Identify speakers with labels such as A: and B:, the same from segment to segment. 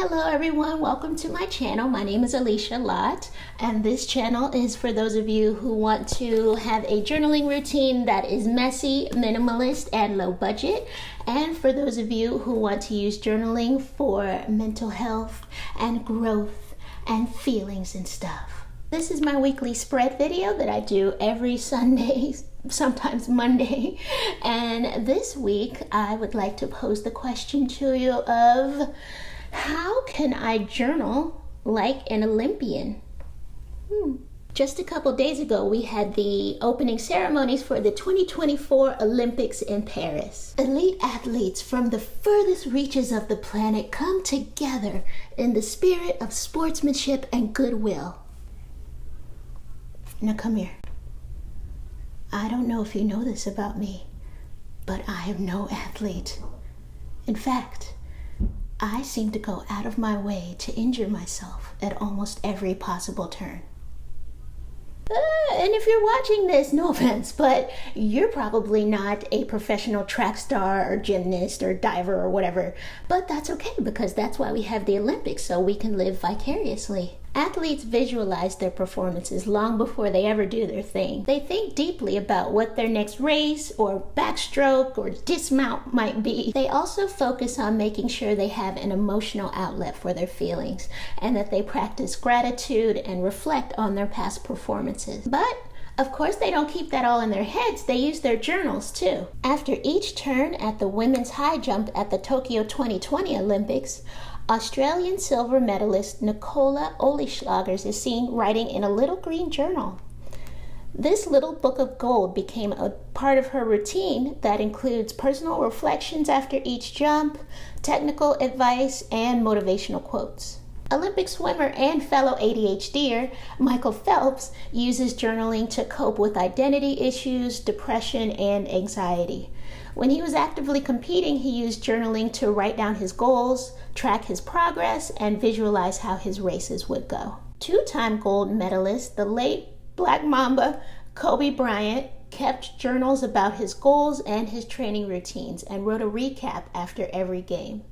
A: Hello everyone, welcome to my channel. My name is Alecia Lott, and this channel is for those of you who want to have a journaling routine that is messy, minimalist, and low budget, and for those of you who want to use journaling for mental health and growth and feelings and stuff. This is my weekly spread video that I do every Sunday, sometimes Monday, and this week I would like to pose the question to you of how can I journal like an Olympian? Just a couple days ago, we had the opening ceremonies for the 2024 Olympics in Paris. Elite athletes from the furthest reaches of the planet come together in the spirit of sportsmanship and goodwill. Now come here. I don't know if you know this about me, but I am no athlete. In fact, I seem to go out of my way to injure myself at almost every possible turn. And if you're watching this, no offense, but you're probably not a professional track star or gymnast or diver or whatever. But that's okay, because that's why we have the Olympics, so we can live vicariously. Athletes visualize their performances long before they ever do their thing. They think deeply about what their next race or backstroke or dismount might be. They also focus on making sure they have an emotional outlet for their feelings and that they practice gratitude and reflect on their past performances. But of course, they don't keep that all in their heads. They use their journals too. After each turn at the women's high jump at the Tokyo 2020 Olympics, Australian silver medalist Nicola Olieslagers is seen writing in a little green journal. This little book of gold became a part of her routine that includes personal reflections after each jump, technical advice, and motivational quotes. Olympic swimmer and fellow ADHDer Michael Phelps uses journaling to cope with identity issues, depression, and anxiety. When he was actively competing, he used journaling to write down his goals, track his progress, and visualize how his races would go. Two-time gold medalist, the late Black Mamba Kobe Bryant, kept journals about his goals and his training routines and wrote a recap after every game.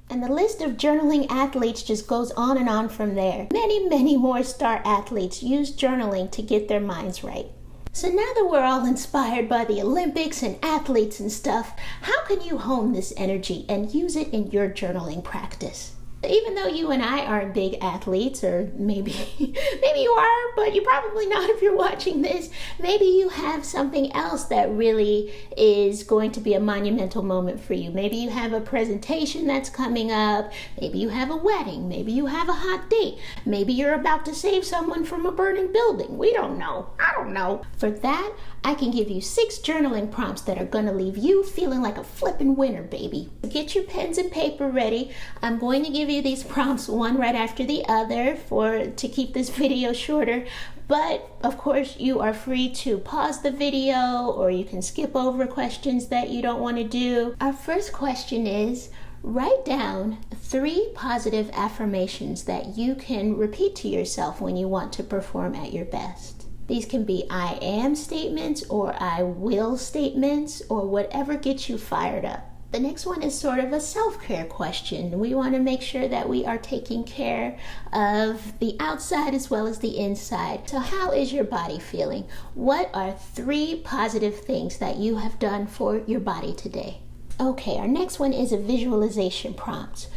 A: And the list of journaling athletes just goes on and on from there. Many more star athletes use journaling to get their minds right. So now that we're all inspired by the Olympics and athletes and stuff, how can you hone this energy and use it in your journaling practice? Even though you and I aren't big athletes, or maybe you are, but you're probably not if you're watching this, maybe you have something else that really is going to be a monumental moment for you. Maybe you have a presentation that's coming up, maybe you have a wedding, maybe you have a hot date, maybe you're about to save someone from a burning building. We don't know. I don't know. For that, I can give you 6 journaling prompts that are going to leave you feeling like a flippin' winner, baby. Get your pens and paper ready. I'm going to give you these prompts one right after the other to keep this video shorter. But of course, you are free to pause the video, or you can skip over questions that you don't want to do. Our first question is, write down 3 positive affirmations that you can repeat to yourself when you want to perform at your best. These can be I am statements or I will statements or whatever gets you fired up. The next one is sort of a self-care question. We want to make sure that we are taking care of the outside as well as the inside. So how is your body feeling? What are 3 positive things that you have done for your body today? Okay, our next one is a visualization prompt.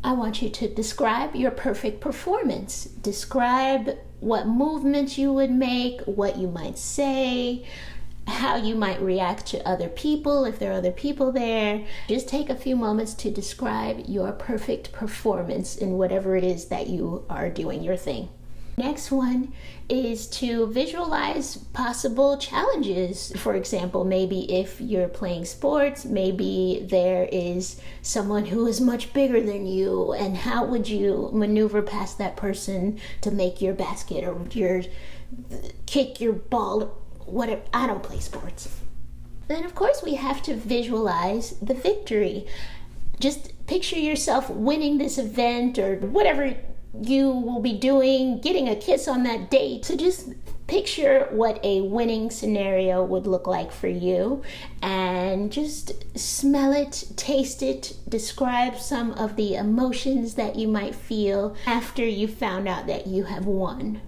A: I want you to describe your perfect performance. Describe what movements you would make, what you might say, how you might react to other people if there are other people there. Just take a few moments to describe your perfect performance in whatever it is that you are doing, your thing. Next one is to visualize possible challenges. For example, maybe if you're playing sports, maybe there is someone who is much bigger than you, and how would you maneuver past that person to make your basket or kick your ball, whatever. I don't play sports. Then of course we have to visualize the victory. Just picture yourself winning this event or whatever you will be doing, getting a kiss on that date. So just Picture what a winning scenario would look like for you and just smell it, taste it, describe some of the emotions that you might feel after you found out that you have won.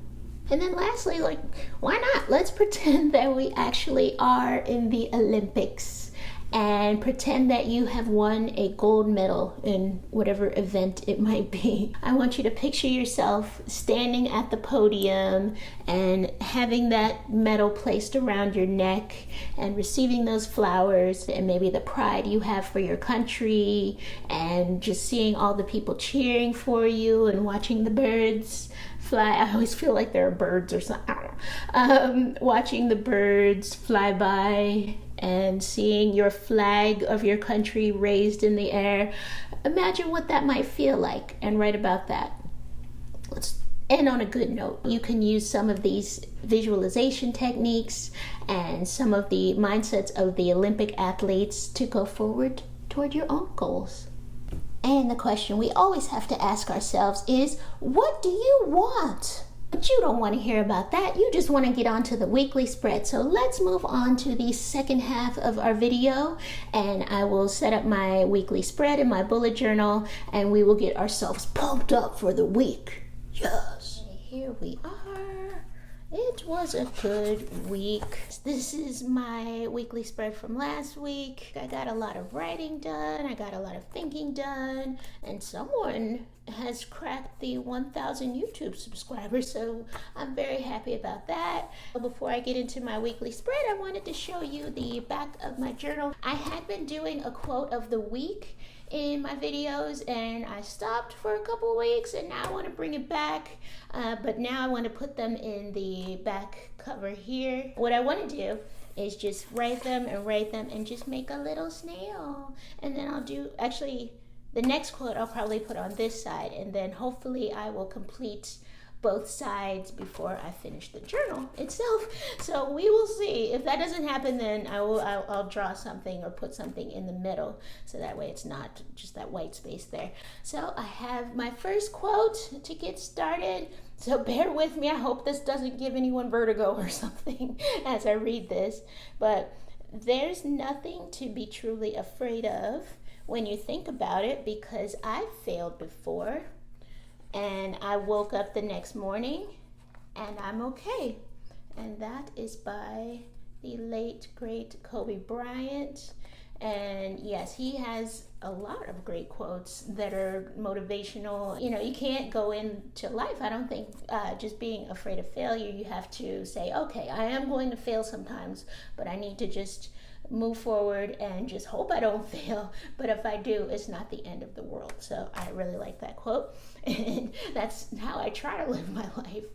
A: And then lastly, like, why not? Let's pretend that we actually are in the Olympics and pretend that you have won a gold medal in whatever event it might be. I want you to picture yourself standing at the podium and having that medal placed around your neck and receiving those flowers and maybe the pride you have for your country and just seeing all the people cheering for you and watching the birds fly. I always feel like there are birds or something. Watching the birds fly by and seeing your flag of your country raised in the air. Imagine what that might feel like and write about that. Let's end on a good note. You can use some of these visualization techniques and some of the mindsets of the Olympic athletes to go forward toward your own goals. And the question we always have to ask ourselves is, what do you want? But you don't want to hear about that. You just want to get on to the weekly spread. So let's move on to the second half of our video, and I will set up my weekly spread in my bullet journal, and we will get ourselves pumped up for the week. Yes. Here we are. It was a good week. This is my weekly spread from last week. I got a lot of writing done. I got a lot of thinking done. And someone has cracked the 1,000 YouTube subscribers, so I'm very happy about that. Before I get into my weekly spread, I wanted to show you the back of my journal. I had been doing a quote of the week in my videos, and I stopped for a couple of weeks, and now I want to bring it back, but now I want to put them in the back cover here. What I want to do is just write them and just make a little snail, and then I'll do, actually the next quote I'll probably put on this side, and then hopefully I will complete both sides before I finish the journal itself. So we will see. If that doesn't happen, then I'll draw something or put something in the middle, so that way it's not just that white space there. So I have my first quote to get started, so bear with me. I hope this doesn't give anyone vertigo or something as I read this, but there's nothing to be truly afraid of when you think about it, because I've failed before, and I woke up the next morning and I'm okay. And that is by the late, great Kobe Bryant. And yes, he has a lot of great quotes that are motivational. You know, you can't go into life, I don't think, just being afraid of failure. You have to say, okay, I am going to fail sometimes, but I need to just move forward and just hope I don't fail. But if I do, it's not the end of the world. So I really like that quote, and that's how I try to live my life,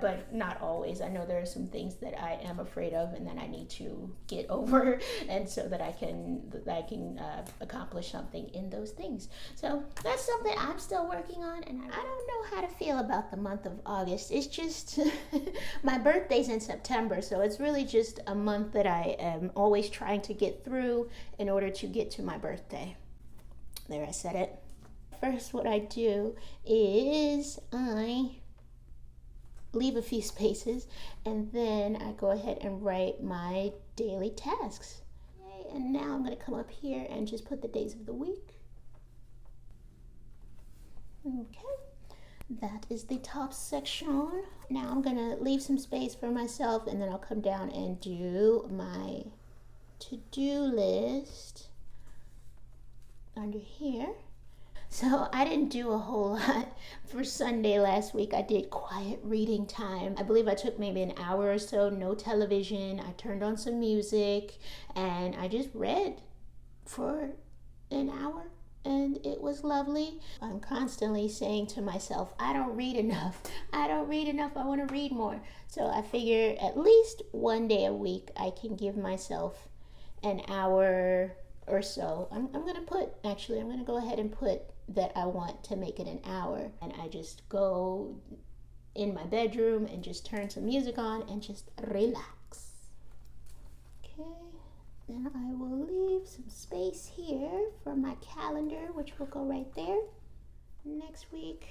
A: but not always. I know there are some things that I am afraid of and that I need to get over, and so that I can accomplish something in those things. So that's something I'm still working on, and I don't know how to feel about the month of August. It's just my birthday's in September, so it's really just a month that I am always trying to get through in order to get to my birthday. There, I said it. First, what I do is I leave a few spaces, and then I go ahead and write my daily tasks. Okay, and now I'm going to come up here and just put the days of the week. Okay, that is the top section. Now I'm going to leave some space for myself, and then I'll come down and do my to-do list under here. So I didn't do a whole lot for Sunday last week. I did quiet reading time. I believe I took maybe an hour or so, no television. I turned on some music and I just read for an hour, and it was lovely. I'm constantly saying to myself, I don't read enough. I don't read enough. I want to read more. So I figure at least one day a week I can give myself an hour or so. I'm going to go ahead and put that I want to make it an hour, and I just go in my bedroom and just turn some music on and just relax. Okay, now I will leave some space here for my calendar, which will go right there. Next week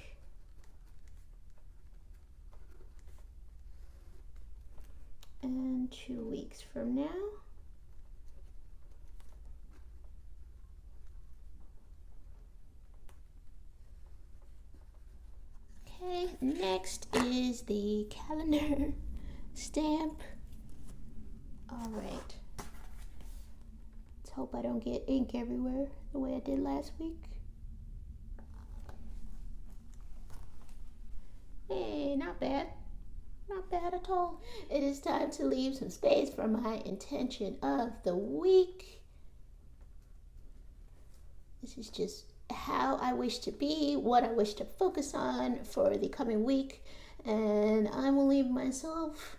A: and 2 weeks from now. Okay, next is the calendar stamp. All right. Let's hope I don't get ink everywhere the way I did last week. Hey, not bad. Not bad at all. It is time to leave some space for my intention of the week. This is just how I wish to be, what I wish to focus on for the coming week. And I will leave myself,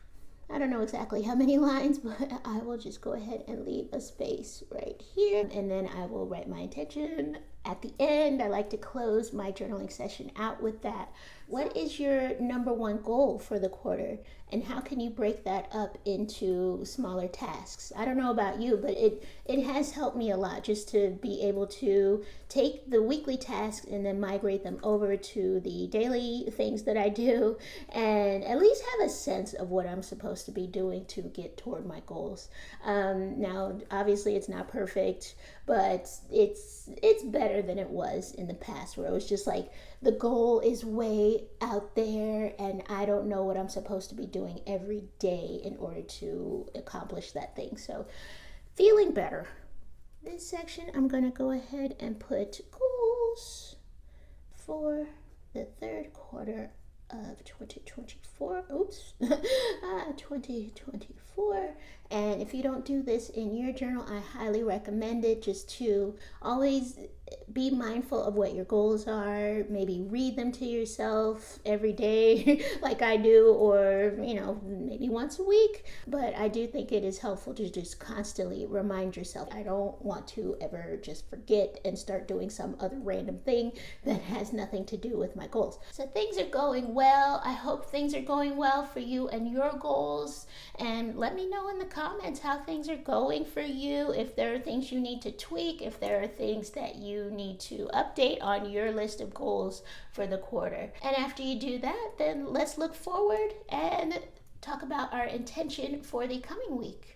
A: I don't know exactly how many lines, but I will just go ahead and leave a space right here. And then I will write my intention at the end. I like to close my journaling session out with that. What is your number one goal for the quarter? And how can you break that up into smaller tasks? I don't know about you, but it has helped me a lot just to be able to take the weekly tasks and then migrate them over to the daily things that I do and at least have a sense of what I'm supposed to be doing to get toward my goals. Now, obviously, it's not perfect, but it's better than it was in the past where it was just like the goal is way out there and I don't know what I'm supposed to be doing every day in order to accomplish that thing. So feeling better. This section I'm going to go ahead and put goals for the third quarter of 2024. Oops. 2024. And if you don't do this in your journal, I highly recommend it, just to always be mindful of what your goals are. Maybe read them to yourself every day like I do, or maybe once a week. But I do think it is helpful to just constantly remind yourself. I don't want to ever just forget and start doing some other random thing that has nothing to do with my goals. So things are going well. I hope things are going well for you and your goals. And let me know in the comments how things are going for you, if there are things you need to tweak, if there are things that you need to update on your list of goals for the quarter. And after you do that, then let's look forward and talk about our intention for the coming week.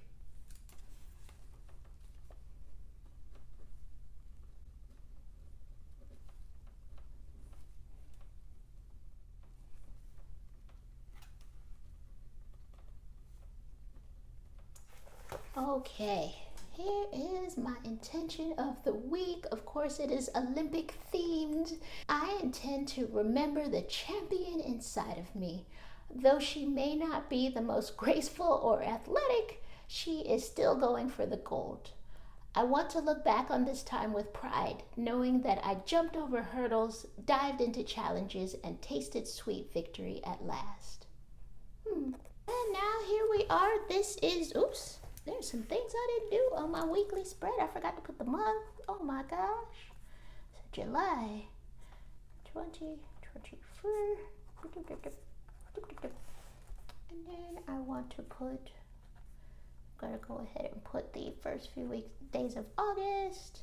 A: Okay, here is my intention of the week. Of course, it is Olympic themed. I intend to remember the champion inside of me. Though she may not be the most graceful or athletic, she is still going for the gold. I want to look back on this time with pride, knowing that I jumped over hurdles, dived into challenges, and tasted sweet victory at last. And now here we are. This is, oops. There's some things I didn't do on my weekly spread. I forgot to put the month. Oh my gosh. So July 2024. And then I want to put, I'm going to go ahead and put the first few days of August.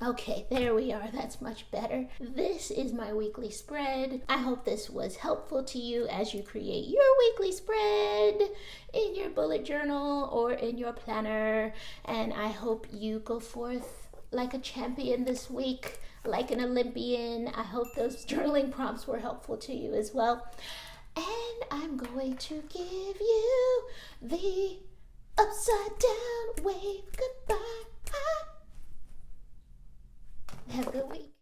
A: Okay, there we are. That's much better. This is my weekly spread. I hope this was helpful to you as you create your weekly spread in your bullet journal or in your planner. And I hope you go forth like a champion this week, like an Olympian. I hope those journaling prompts were helpful to you as well. And I'm going to give you the upside down wave goodbye. Have a good week.